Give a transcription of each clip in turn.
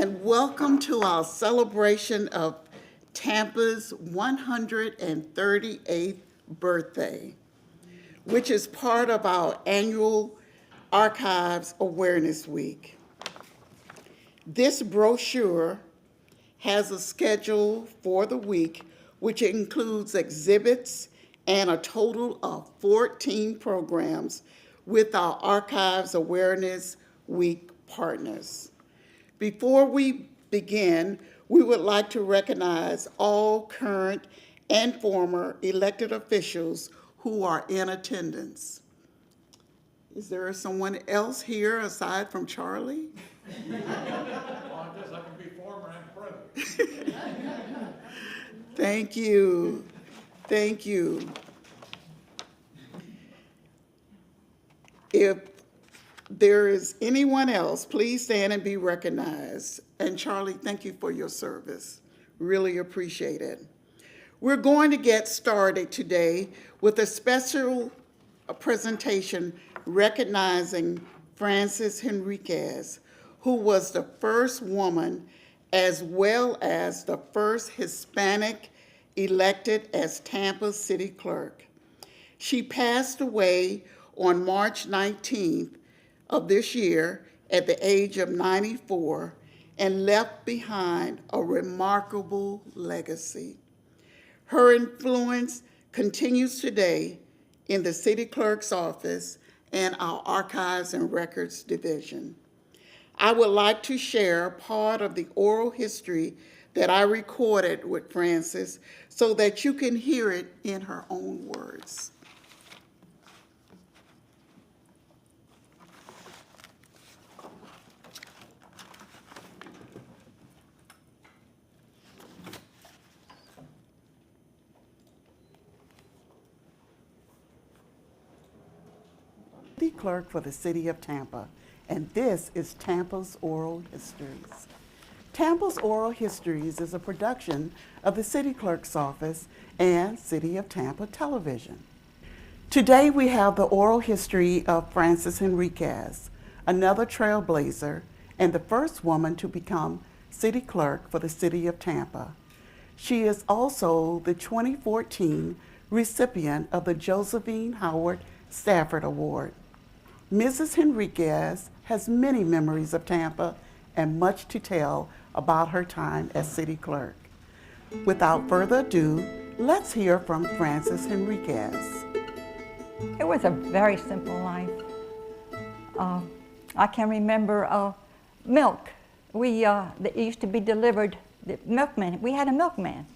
and welcome to our celebration of Tampa's 138th birthday, which is part of our annual Archives Awareness Week. This brochure has a schedule for the week, which includes exhibits and a total of 14 programs with our Archives Awareness Week partners. Before we begin, we would like to recognize all current and former elected officials who are in attendance. Is there someone else here aside from Charlie? Well, I guess I can be former and present. Thank you. Thank you. If there is anyone else, please stand and be recognized. And Charlie, thank you for your service. Really appreciate it. We're going to get started today with a special presentation recognizing Frances Henriquez, who was the first woman as well as the first Hispanic elected as Tampa City Clerk. She passed away on March 19th of this year at the age of 94 and left behind a remarkable legacy. Her influence continues today in the City Clerk's office and our Archives and Records Division. I would like to share part of the oral history that I recorded with Frances so that you can hear it in her own words. City Clerk for the City of Tampa, and this is Tampa's Oral Histories. Tampa's Oral Histories is a production of the City Clerk's Office and City of Tampa Television. Today we have the oral history of Frances Henriquez, another trailblazer and the first woman to become City Clerk for the City of Tampa. She is also the 2014 recipient of the Josephine Howard Stafford Award. Mrs. Henriquez has many memories of Tampa and much to tell about her time as City Clerk. Without further ado, let's hear from Frances Henriquez. It was a very simple life. I can remember milk. It used to be delivered, the milkman, we had a milkman,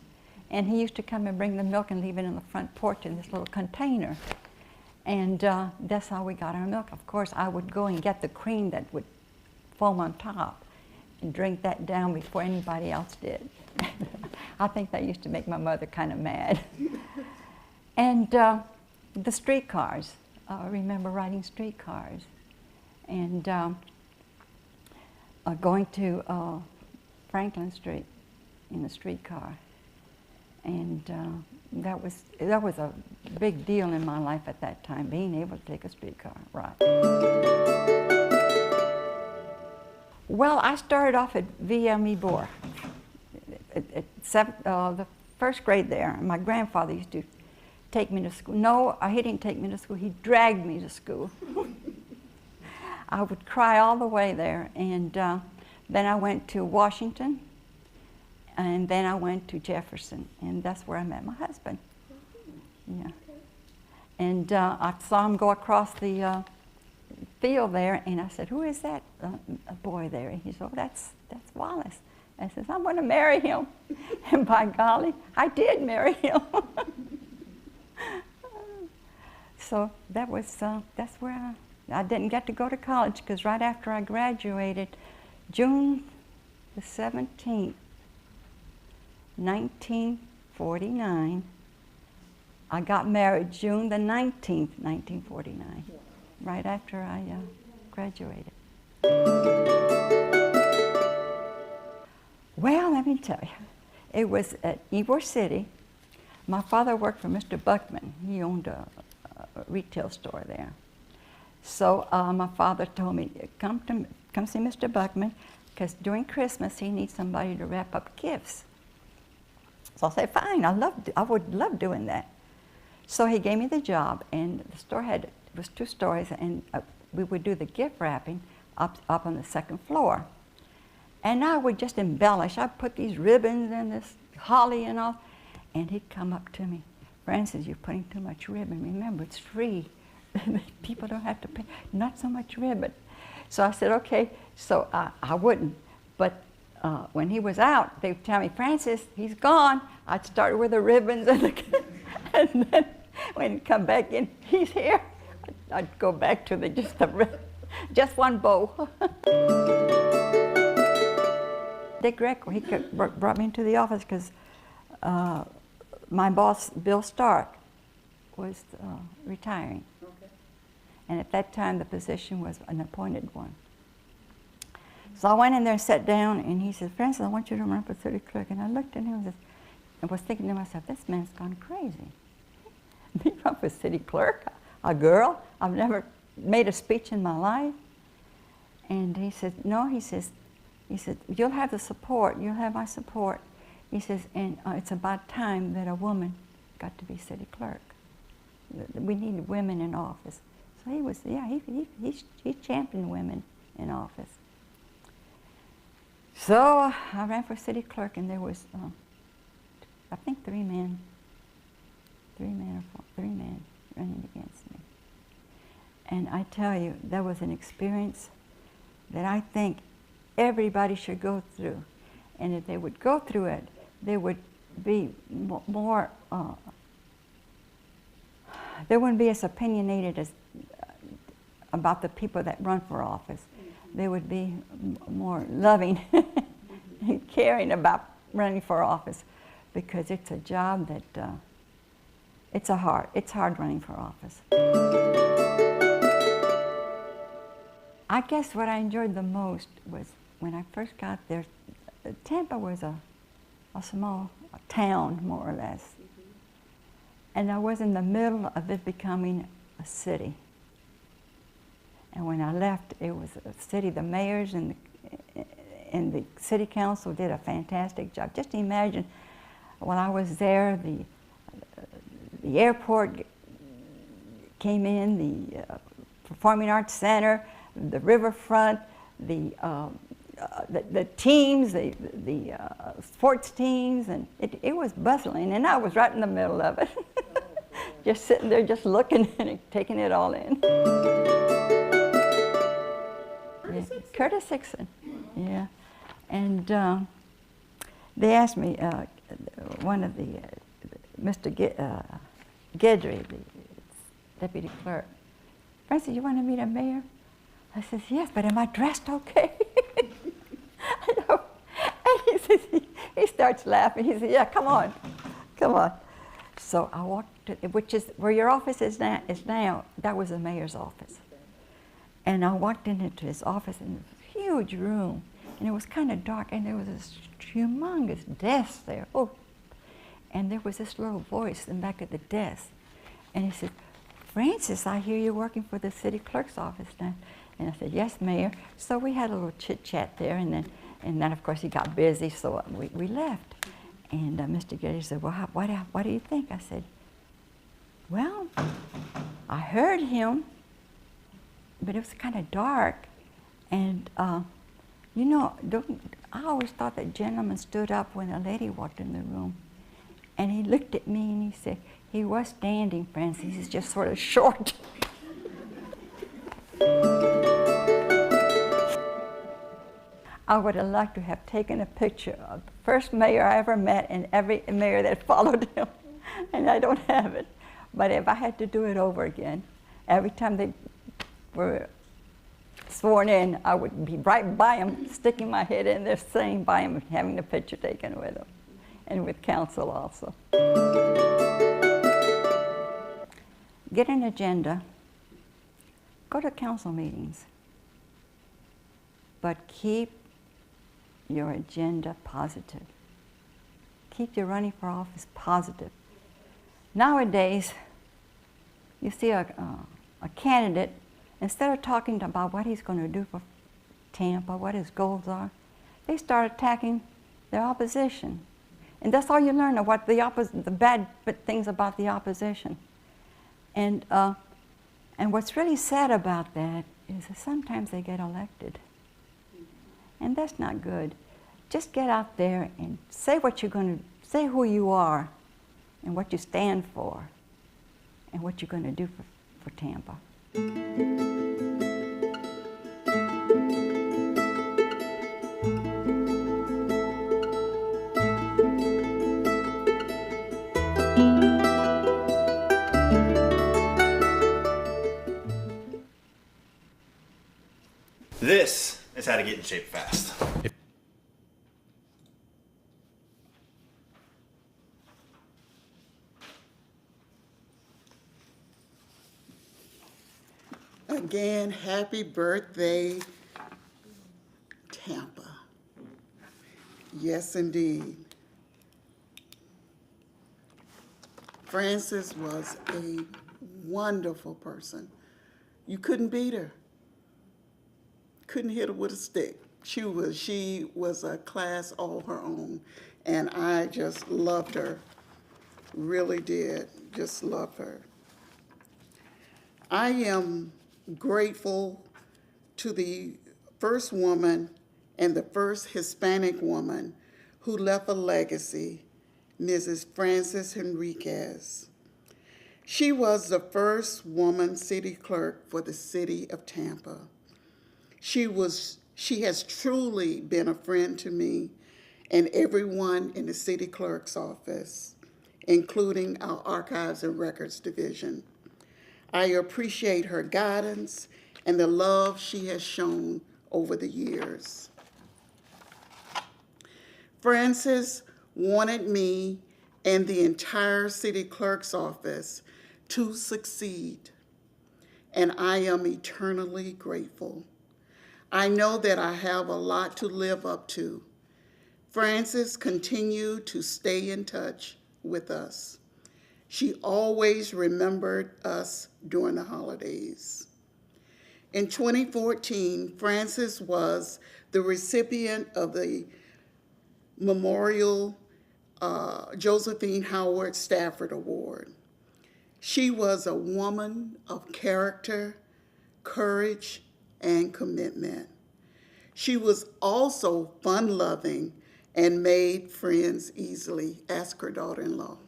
and he used to come and bring the milk and leave it in the front porch in this little container. And that's how we got our milk. Of course, I would go and get the cream that would foam on top and drink that down before anybody else did. I think that used to make my mother kind of mad. And the streetcars. I remember riding streetcars and going to Franklin Street in a streetcar. And that was a big deal in my life at that time, being able to take a streetcar ride. Well, I started off at VME Bohr, the first grade there. My grandfather used to take me to school. No, he didn't take me to school. He dragged me to school. I would cry all the way there. And then I went to Washington. And then I went to Jefferson, and that's where I met my husband. Yeah. And I saw him go across the field there, and I said, "Who is that boy there?" And he said, "Oh, that's Wallace." I said, "I'm going to marry him." And by golly, I did marry him. So that's where I didn't get to go to college, because right after I graduated, June the 17th, 1949. I got married June the 19th, 1949, right after I graduated. Well, let me tell you, it was at Ybor City. My father worked for Mr. Buckman. He owned a retail store there. So my father told me, come see Mr. Buckman, because during Christmas he needs somebody to wrap up gifts. So I said, fine, I would love doing that. So he gave me the job, and the store it was 2 stories, and we would do the gift wrapping up on the 2nd floor. And I would just embellish. I'd put these ribbons and this holly and all, and he'd come up to me, Frances, you're putting too much ribbon. Remember, it's free. People don't have to pay, not so much ribbon. So I said, okay, so I wouldn't. But when he was out, they would tell me, Frances, he's gone. I'd start with the ribbons, and then when he'd come back in, he's here. I'd go back to just one bow. Dick Greco, he brought me into the office because my boss, Bill Stark, was retiring. Okay. And at that time, the position was an appointed one. So I went in there and sat down, and he said, Frances, I want you to run for city clerk. And I looked at him and was thinking to myself, this man's gone crazy. Me run for city clerk? A girl? I've never made a speech in my life. And he said, no, he said, you'll have the support, you'll have my support. He says, and it's about time that a woman got to be city clerk. We need women in office. So he was, yeah, he championed women in office. So I ran for city clerk, and there was, I think 3 men running against me. And I tell you, that was an experience that I think everybody should go through. And if they would go through it, they would be more, they wouldn't be as opinionated as about the people that run for office. They would be more loving and caring about running for office, because it's a job that, it's hard running for office. I guess what I enjoyed the most was when I first got there. Tampa was a small town, more or less. Mm-hmm. And I was in the middle of it becoming a city. And when I left, it was a city. The mayors and the city council did a fantastic job. Just imagine, while I was there, the airport came in, the Performing Arts Center, the riverfront, the teams, the sports teams, and it was bustling, and I was right in the middle of it. Just sitting there, just looking at it, taking it all in. Curtis Hickson, yeah. And they asked me, one of the, Mr. Guidry, the deputy clerk, Frances, you want to meet a mayor? I says, yes, but am I dressed okay? And he says, he starts laughing. He says, yeah, come on, come on. So I walked to, which is where your office is now, that was the mayor's office. And I walked into his office, in this huge room, and it was kind of dark, and there was this humongous desk there. Oh, and there was this little voice in the back of the desk, and he said, Frances, I hear you're working for the city clerk's office now. And I said, yes, Mayor. So we had a little chit-chat there, and then of course he got busy, so we left. And Mr. Getty said, well, what do you think? I said, well, I heard him, but it was kind of dark. And, you know, I always thought that gentleman stood up when a lady walked in the room. And he looked at me and he said, he was standing, Frances, he's just sort of short. I would have liked to have taken a picture of the first mayor I ever met and every mayor that followed him, and I don't have it. But if I had to do it over again, every time they were sworn in, I would be right by him, sticking my head in there, sitting by him, having the picture taken with him, and with council also. Get an agenda, go to council meetings, but keep your agenda positive. Keep your running for office positive. Nowadays, you see a candidate, instead of talking about what he's going to do for Tampa, what his goals are, they start attacking their opposition. And that's all you learn of what the bad things about the opposition. And what's really sad about that is that sometimes they get elected. And that's not good. Just get out there and say what you're going to, say who you are and what you stand for and what you're going to do for Tampa. This is how to get in shape fast. Again, happy birthday, Tampa. Yes, indeed. Frances was a wonderful person. You couldn't beat her. Couldn't hit her with a stick. She was a class all her own, and I just loved her. Really did. Just loved her. I am grateful to the first woman and the first Hispanic woman who left a legacy, Mrs. Frances Henriquez. She was the first woman city clerk for the city of Tampa. She has truly been a friend to me and everyone in the city clerk's office, including our Archives and Records Division. I appreciate her guidance and the love she has shown over the years. Frances wanted me and the entire city clerk's office to succeed, and I am eternally grateful. I know that I have a lot to live up to. Frances continued to stay in touch with us. She always remembered us during the holidays. In 2014, Frances was the recipient of the Memorial Josephine Howard Stafford Award. She was a woman of character, courage, and commitment. She was also fun-loving and made friends easily. Ask her daughter-in-law.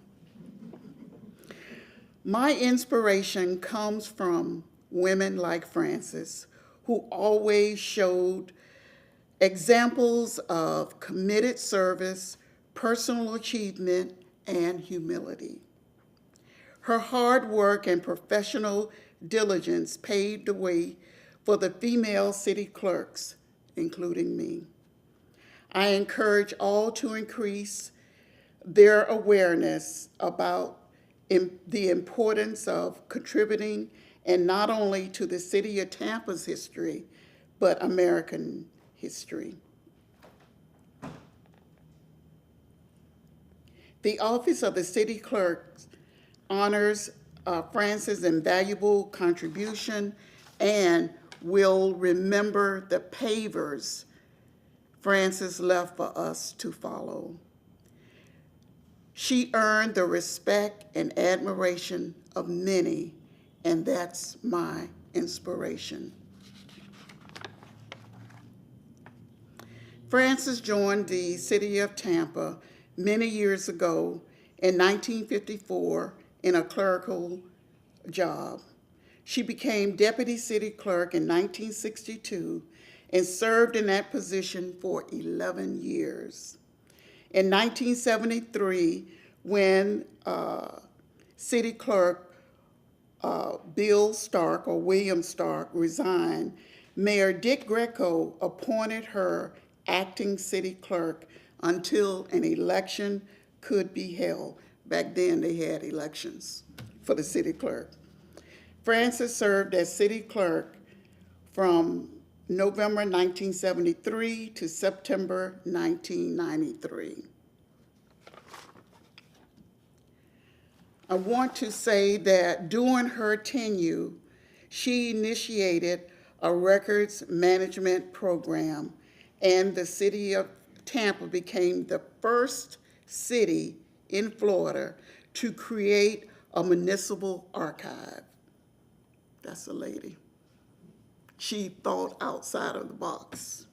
My inspiration comes from women like Frances, who always showed examples of committed service, personal achievement, and humility. Her hard work and professional diligence paved the way for the female city clerks, including me. I encourage all to increase their awareness about the importance of contributing, and not only to the city of Tampa's history, but American history. The Office of the City Clerk honors Frances' invaluable contribution and will remember the pavers Frances left for us to follow. She earned the respect and admiration of many, and that's my inspiration. Frances joined the city of Tampa many years ago in 1954 in a clerical job. She became deputy city clerk in 1962 and served in that position for 11 years. In 1973, when city clerk Bill Stark, or William Stark, resigned, Mayor Dick Greco appointed her acting city clerk until an election could be held. Back then, they had elections for the city clerk. Frances served as city clerk from November 1973 to September 1993. I want to say that during her tenure, she initiated a records management program and the city of Tampa became the first city in Florida to create a municipal archive. That's a lady. She thought outside of the box.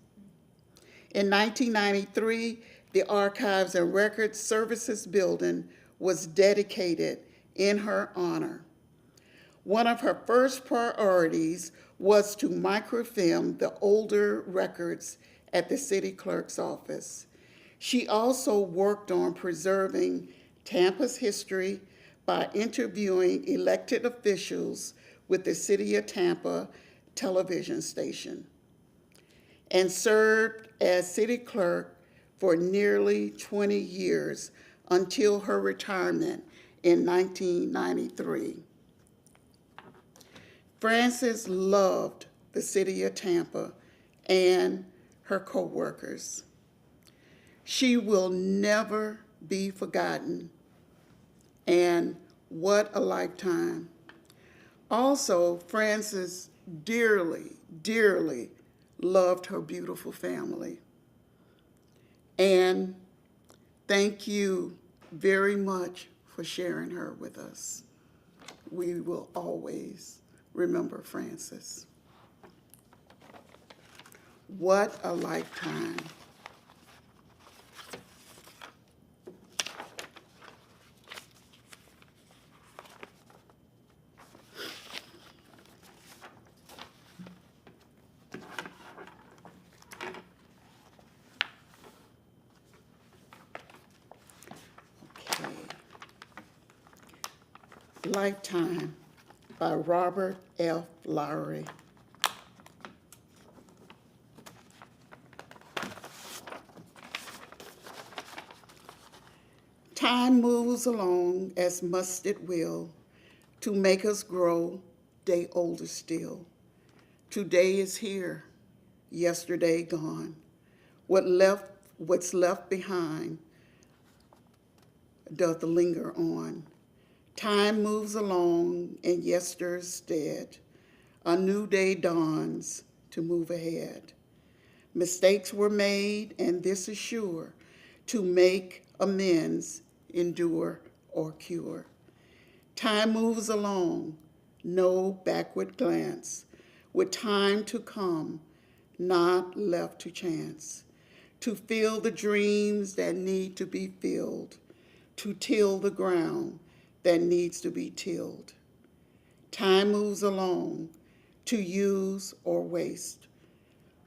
In 1993, the Archives and Records Services building was dedicated in her honor. One of her first priorities was to microfilm the older records at the city clerk's office. She also worked on preserving Tampa's history by interviewing elected officials with the City of Tampa television station, and served as city clerk for nearly 20 years until her retirement in 1993. Frances loved the city of Tampa and her coworkers. She will never be forgotten, and what a lifetime. Also, Frances dearly, dearly loved her beautiful family. And thank you very much for sharing her with us. We will always remember Frances. What a lifetime. Okay. Lifetime by Robert F. Lowry. Time moves along as must it will, to make us grow, day older still. Today is here, yesterday gone. What's left behind doth linger on. Time moves along and yesterday's dead. A new day dawns to move ahead. Mistakes were made, and this is sure, to make amends, endure, or cure. Time moves along, no backward glance, with time to come, not left to chance, to fill the dreams that need to be filled, to till the ground that needs to be tilled. Time moves along, to use or waste,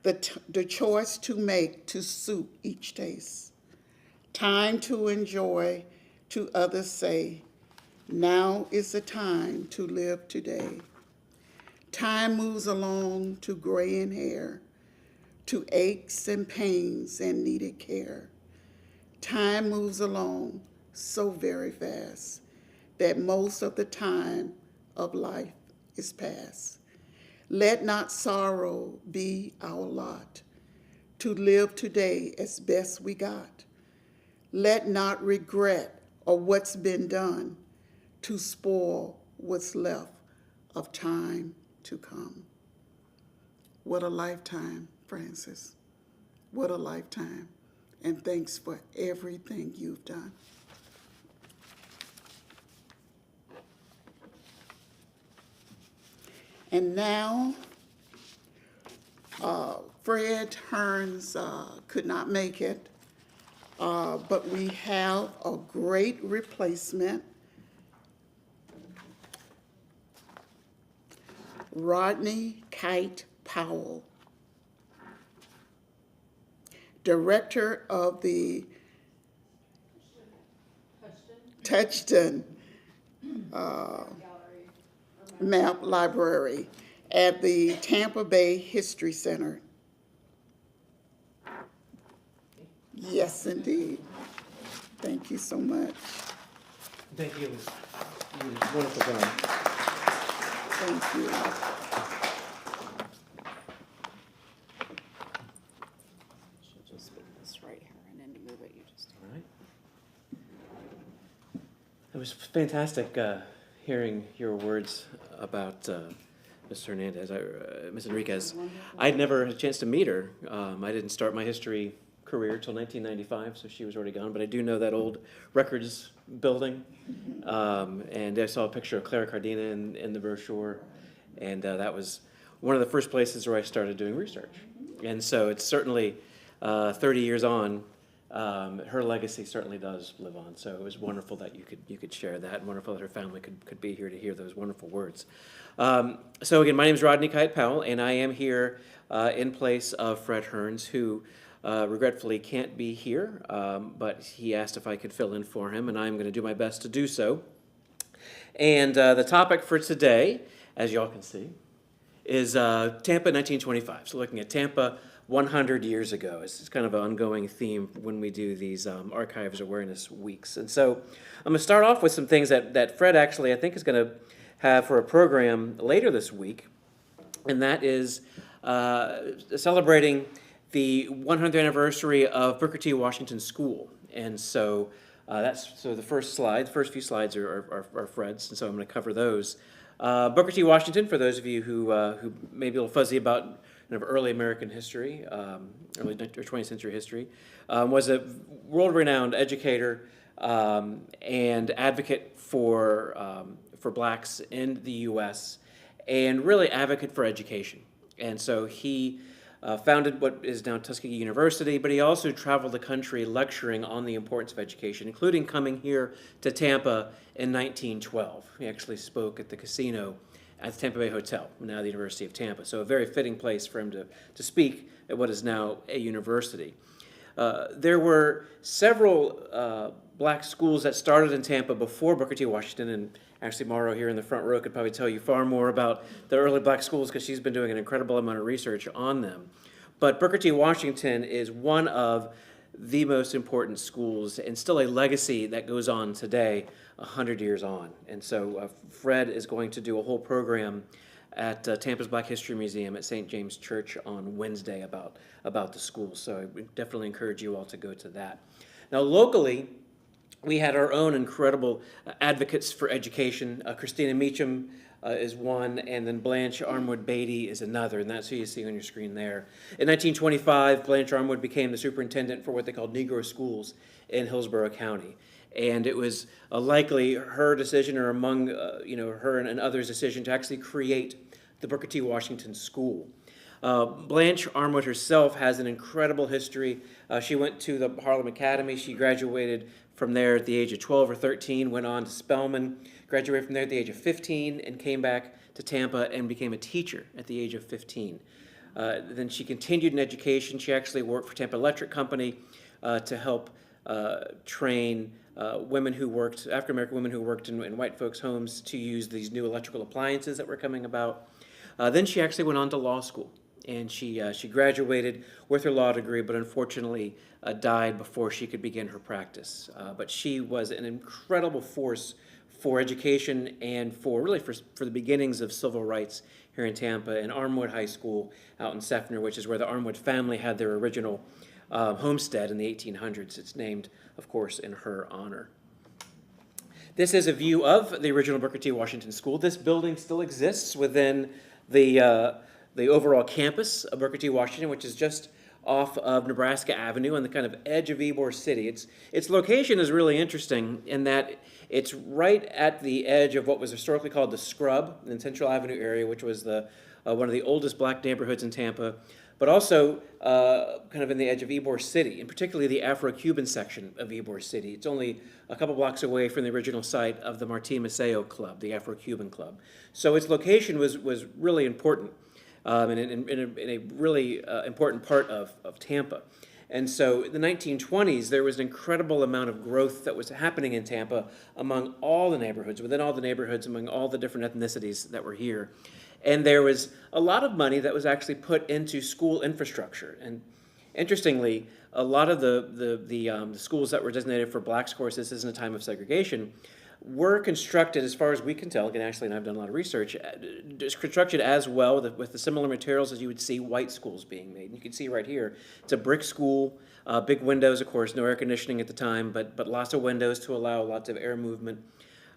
the choice to make to suit each taste. Time to enjoy, to others say, now is the time to live today. Time moves along to gray in hair, to aches and pains and needed care. Time moves along so very fast that most of the time of life is past. Let not sorrow be our lot, to live today as best we got. Let not regret or what's been done to spoil what's left of time to come. What a lifetime, Frances. What a lifetime. And thanks for everything you've done. And now, Fred Hearns could not make it, but we have a great replacement. Rodney Kite Powell, director of the Touchton Map Library at the Tampa Bay History Center. Yes, indeed. Thank you so much. Thank you. Wonderful job. Thank you. She'll just put this right here, and then to move it, you just. All right. It was fantastic hearing your words about Ms. Hernandez, Ms. Enriquez. I'd never had a chance to meet her. I didn't start my history career till 1995, so she was already gone. But I do know that old records building, and I saw a picture of Clara Cardina in the brochure, and that was one of the first places where I started doing research. And so it's certainly 30 years on. Her legacy certainly does live on. So it was wonderful that you could share that, and wonderful that her family could be here to hear those wonderful words. So again, my name is Rodney Kite Powell, and I am here in place of Fred Hearns, who regretfully can't be here, but he asked if I could fill in for him, and I'm going to do my best to do so. And the topic for today, as y'all can see, is Tampa 1925. So looking at Tampa 100 years ago. It's kind of an ongoing theme when we do these Archives Awareness Weeks. And so I'm going to start off with some things that Fred actually, I think, is going to have for a program later this week, and that is celebrating the 100th anniversary of Booker T. Washington School. And so the first few slides are Fred's, and so I'm going to cover those. Booker T. Washington, for those of you who may be a little fuzzy about early American history, early 20th century history, was a world-renowned educator and advocate for blacks in the U.S. and really advocate for education. And so he founded what is now Tuskegee University, but he also traveled the country lecturing on the importance of education, including coming here to Tampa in 1912. He actually spoke at the casino at the Tampa Bay Hotel, now the University of Tampa. So a very fitting place for him to speak at what is now a university. There were several black schools that started in Tampa before Booker T. Washington, and actually Mauro here in the front row could probably tell you far more about the early black schools because she's been doing an incredible amount of research on them. But Booker T. Washington is one of the most important schools and still a legacy that goes on today, 100 years on. And so Fred is going to do a whole program at Tampa's Black History Museum at St. James Church on Wednesday about the school. So I would definitely encourage you all to go to that. Now locally, we had our own incredible advocates for education. Christina Meacham is one, and then Blanche Armwood Beatty is another, and that's who you see on your screen there. In 1925, Blanche Armwood became the superintendent for what they called Negro schools in Hillsborough County. And it was likely her decision, or among her and others' decision, to actually create the Booker T. Washington School. Blanche Armwood herself has an incredible history. She went to the Harlem Academy. She graduated from there at the age of 12 or 13, went on to Spelman, graduated from there at the age of 15, and came back to Tampa and became a teacher at the age of 15. Then she continued in education. She actually worked for Tampa Electric Company to help train African American women who worked in white folks' homes to use these new electrical appliances that were coming about. Then she actually went on to law school, and she graduated with her law degree, but unfortunately died before she could begin her practice. But she was an incredible force for education and for the beginnings of civil rights here in Tampa, and Armwood High School out in Seffner, which is where the Armwood family had their original homestead in the 1800s. It's named, of course, in her honor. This is a view of the original Booker T. Washington School. This building still exists within the overall campus of Booker T. Washington, which is just off of Nebraska Avenue on the kind of edge of Ybor City. Its location is really interesting in that it's right at the edge of what was historically called the Scrub in the Central Avenue area, which was one of the oldest black neighborhoods in Tampa, but also kind of in the edge of Ybor City, and particularly the Afro-Cuban section of Ybor City. It's only a couple blocks away from the original site of the Martín Maceo Club, the Afro-Cuban Club. So its location was really important. In a really important part of Tampa. And so in the 1920s, there was an incredible amount of growth that was happening in Tampa among all the neighborhoods, within all the neighborhoods, among all the different ethnicities that were here. And there was a lot of money that was actually put into school infrastructure. And interestingly, a lot of the schools that were designated for blacks, of course, this isn't a time of segregation, were constructed, as far as we can tell, again, Ashley and I have done a lot of research, constructed as well with the similar materials as you would see white schools being made. And you can see right here, it's a brick school, big windows, of course, no air conditioning at the time, but lots of windows to allow lots of air movement.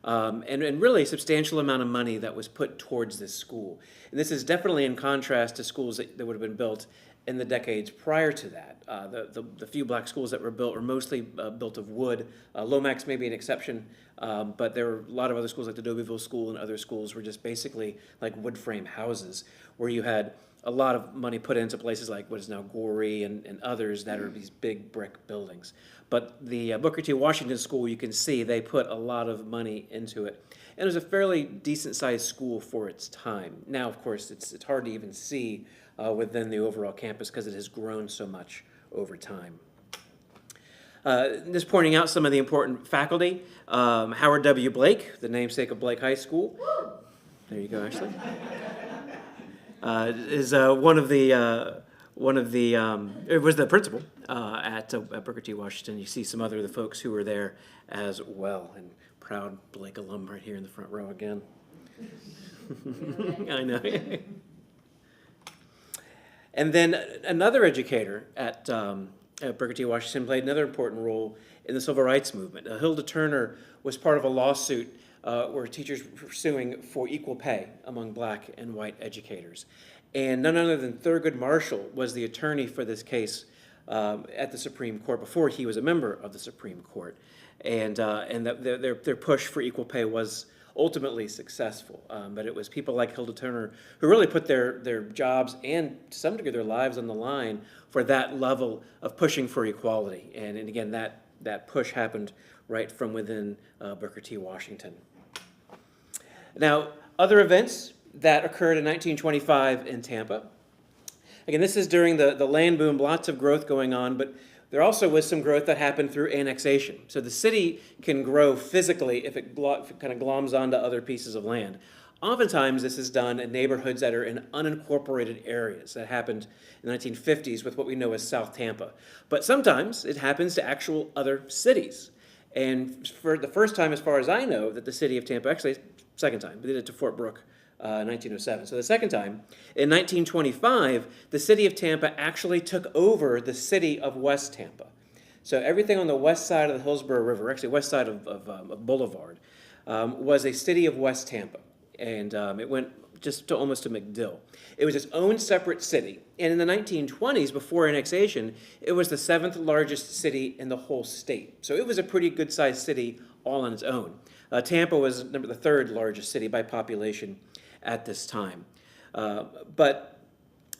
and really a substantial amount of money that was put towards this school. And this is definitely in contrast to schools that would have been built in the decades prior to that. The few black schools that were built were mostly built of wood. Lomax may be an exception, but there were a lot of other schools like the Dobbieville School and other schools were just basically like wood frame houses where you had a lot of money put into places like what is now Gorey and others that are these big brick buildings. But the Booker T. Washington School, you can see they put a lot of money into it. And it was a fairly decent-sized school for its time. Now, of course, it's hard to even see within the overall campus because it has grown so much over time. Just pointing out some of the important faculty. Howard W. Blake, the namesake of Blake High School. There you go, Ashley. Is it was the principal at Booker T. Washington. You see some other of the folks who were there as well. And proud Blake alum right here in the front row again. I know. And then another educator at Booker T. Washington played another important role in the civil rights movement. Hilda Turner was part of a lawsuit where teachers were suing for equal pay among black and white educators. And none other than Thurgood Marshall was the attorney for this case at the Supreme Court before he was a member of the Supreme Court. And their push for equal pay was ultimately successful. But it was people like Hilda Turner who really put their jobs and to some degree their lives on the line for that level of pushing for equality. And again, that push happened right from within Booker T. Washington. Now, other events that occurred in 1925 in Tampa. Again, this is during the land boom, lots of growth going on, but there also was some growth that happened through annexation. So the city can grow physically if it kind of gloms onto other pieces of land. Oftentimes, this is done in neighborhoods that are in unincorporated areas. That happened in the 1950s with what we know as South Tampa. But sometimes it happens to actual other cities. And for the first time, as far as I know, that the city of Tampa, actually, second time, we did it to Fort Brooke. 1907. So the second time, in 1925, the city of Tampa actually took over the city of West Tampa. So everything on the west side of the Hillsborough River, actually west side of Boulevard, was a city of West Tampa. And it went just to almost to McDill. It was its own separate city. And in the 1920s, before annexation, it was the 7th largest city in the whole state. So it was a pretty good-sized city all on its own. Tampa was the 3rd largest city by population at this time. But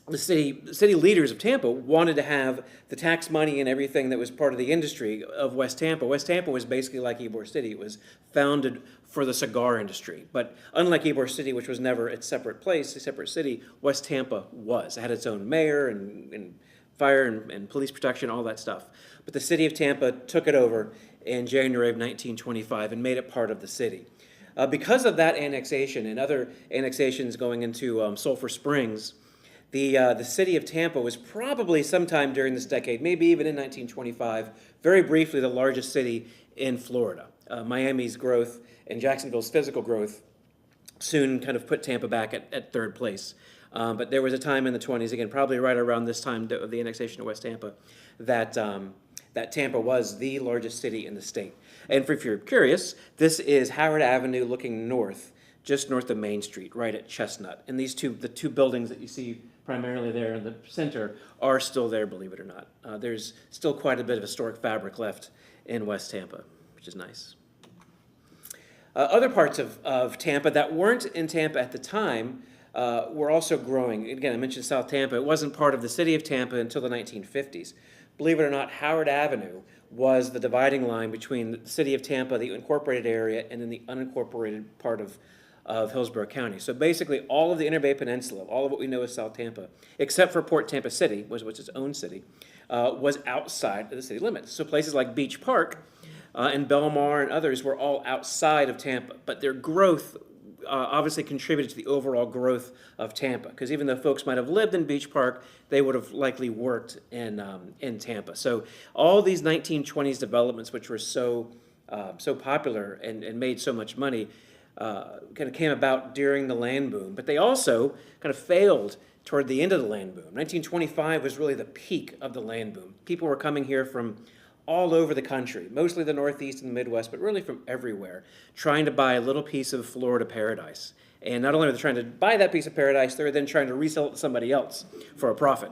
the city leaders of Tampa wanted to have the tax money and everything that was part of the industry of West Tampa. West Tampa was basically like Ybor City. It was founded for the cigar industry. But unlike Ybor City, which was never its separate place, a separate city, West Tampa was. It had its own mayor and fire and police protection, all that stuff. But the city of Tampa took it over in January of 1925 and made it part of the city. Because of that annexation and other annexations going into Sulphur Springs, the city of Tampa was probably sometime during this decade, maybe even in 1925, very briefly the largest city in Florida. Miami's growth and Jacksonville's physical growth soon kind of put Tampa back at 3rd place. But there was a time in the 20s, again, probably right around this time of the annexation of West Tampa, that Tampa was the largest city in the state. And if you're curious, this is Howard Avenue looking north, just north of Main Street, right at Chestnut. And the two buildings that you see primarily there in the center are still there, believe it or not. There's still quite a bit of historic fabric left in West Tampa, which is nice. Other parts of Tampa that weren't in Tampa at the time were also growing. Again, I mentioned South Tampa. It wasn't part of the city of Tampa until the 1950s. Believe it or not, Howard Avenue was the dividing line between the city of Tampa, the incorporated area, and then the unincorporated part of Hillsborough County. So basically all of the Inner Bay Peninsula, all of what we know as South Tampa, except for Port Tampa City, which was its own city, was outside of the city limits. So places like Beach Park and Belmar and others were all outside of Tampa, but their growth obviously contributed to the overall growth of Tampa, because even though folks might have lived in Beach Park, they would have likely worked in Tampa. So all these 1920s developments, which were so popular and made so much money, kind of came about during the land boom. But they also kind of failed toward the end of the land boom. 1925 was really the peak of the land boom. People were coming here from all over the country, mostly the Northeast and the Midwest, but really from everywhere, trying to buy a little piece of Florida paradise. And not only are they trying to buy that piece of paradise, they're then trying to resell it to somebody else for a profit.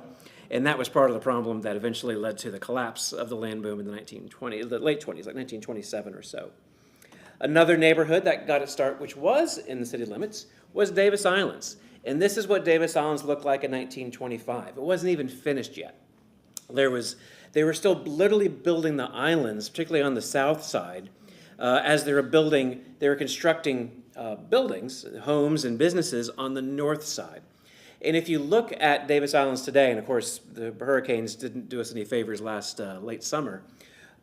And that was part of the problem that eventually led to the collapse of the land boom in the 1920s, the late 20s, like 1927 or so. Another neighborhood that got its start, which was in the city limits, was Davis Islands. And this is what Davis Islands looked like in 1925. It wasn't even finished yet. They were still literally building the islands, particularly on the south side, as they were constructing buildings, homes and businesses on the north side. And if you look at Davis Islands today, and of course the hurricanes didn't do us any favors last late summer,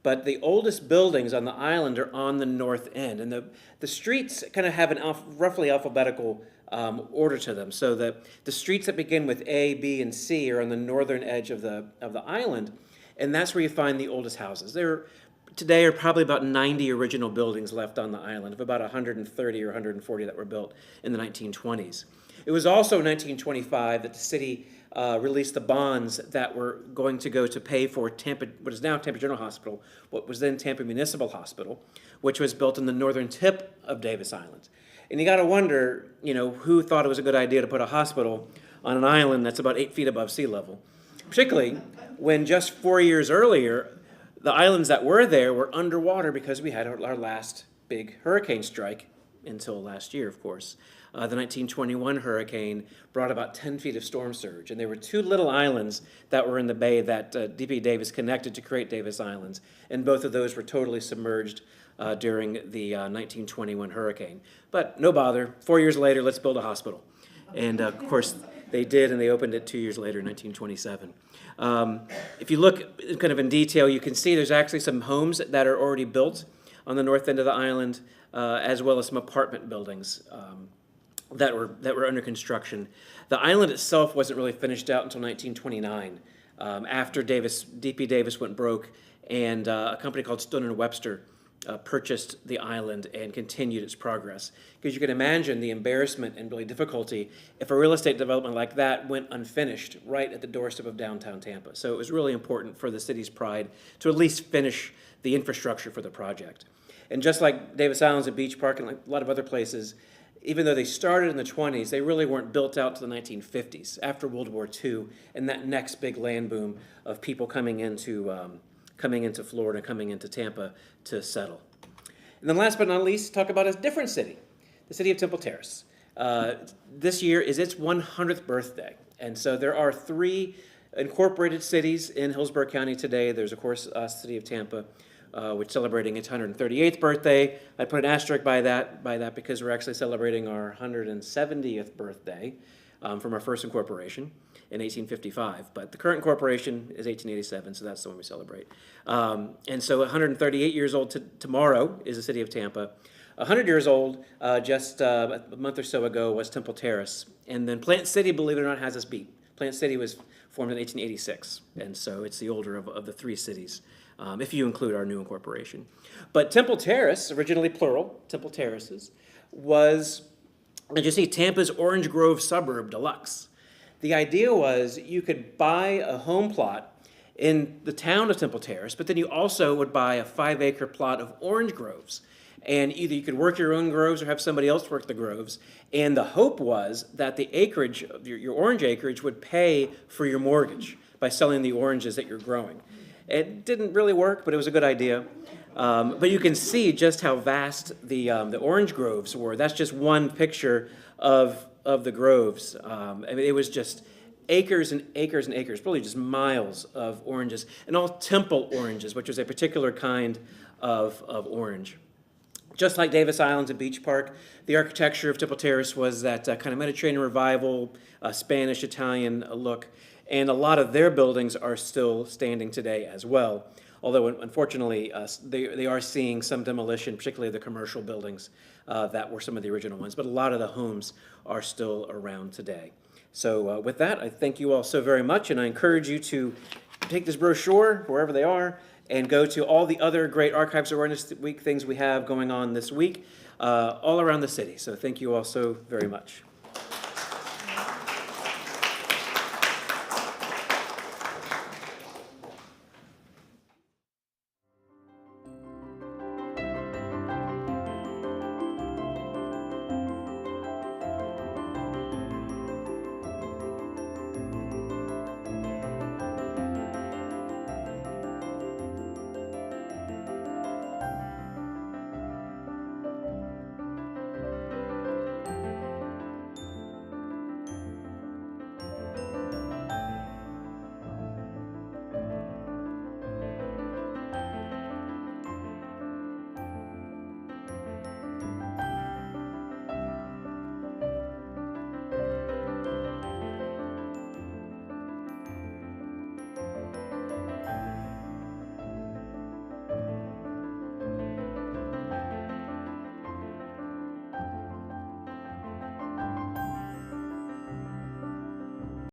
but the oldest buildings on the island are on the north end. And the streets kind of have an roughly alphabetical order to them. So that the streets that begin with A, B, and C are on the northern edge of the island. And that's where you find the oldest houses. Today are probably about 90 original buildings left on the island, of about 130 or 140 that were built in the 1920s. It was also 1925 that the city released the bonds that were going to go to pay for Tampa, what is now Tampa General Hospital, what was then Tampa Municipal Hospital, which was built in the northern tip of Davis Island. And you got to wonder, who thought it was a good idea to put a hospital on an island that's about 8 feet above sea level, particularly when just 4 years earlier, the islands that were there were underwater because we had our last big hurricane strike until last year, of course. The 1921 hurricane brought about 10 feet of storm surge, and there were 2 little islands that were in the bay that D.P. Davis connected to create Davis Islands, and both of those were totally submerged during the 1921 hurricane. But no bother, 4 years later, let's build a hospital. And of course, they did, and they opened it 2 years later in 1927. If you look kind of in detail, you can see there's actually some homes that are already built on the north end of the island, as well as some apartment buildings that were under construction. The island itself wasn't really finished out until 1929, after D.P. Davis went broke, and a company called Stone & Webster purchased the island and continued its progress. Because you can imagine the embarrassment and really difficulty if a real estate development like that went unfinished right at the doorstep of downtown Tampa. So it was really important for the city's pride to at least finish the infrastructure for the project. And just like Davis Islands and Beach Park and like a lot of other places, even though they started in the 20s, they really weren't built out to the 1950s, after World War II, and that next big land boom of people coming into Florida, coming into Tampa to settle. And then last but not least, talk about a different city, the city of Temple Terrace. This year is its 100th birthday, and so there are 3 incorporated cities in Hillsborough County today. There's, of course, the city of Tampa, which is celebrating its 138th birthday. I put an asterisk by that because we're actually celebrating our 170th birthday from our first incorporation in 1855. But the current incorporation is 1887, so that's the one we celebrate. And so 138 years old tomorrow is the city of Tampa. 100 years old just a month or so ago was Temple Terrace. And then Plant City, believe it or not, has us beat. Plant City was formed in 1886, and so it's the older of the 3 cities, if you include our new incorporation. But Temple Terrace, originally plural, Temple Terraces, was, as you see, Tampa's Orange Grove suburb deluxe. The idea was you could buy a home plot in the town of Temple Terrace, but then you also would buy a 5-acre plot of orange groves. And either you could work your own groves or have somebody else work the groves. And the hope was that the acreage, your orange acreage, would pay for your mortgage by selling the oranges that you're growing. It didn't really work, but it was a good idea. But you can see just how vast the orange groves were. That's just one picture of the groves. I mean, it was just acres and acres and acres, probably just miles of oranges, and all Temple oranges, which was a particular kind of orange. Just like Davis Islands and Beach Park, the architecture of Temple Terrace was that kind of Mediterranean revival, Spanish, Italian look, and a lot of their buildings are still standing today as well. Although, unfortunately, they are seeing some demolition, particularly the commercial buildings that were some of the original ones, but a lot of the homes are still around today. So with that, I thank you all so very much, and I encourage you to take this brochure, wherever they are, and go to all the other great Archives Awareness Week things we have going on this week all around the city. So thank you all so very much.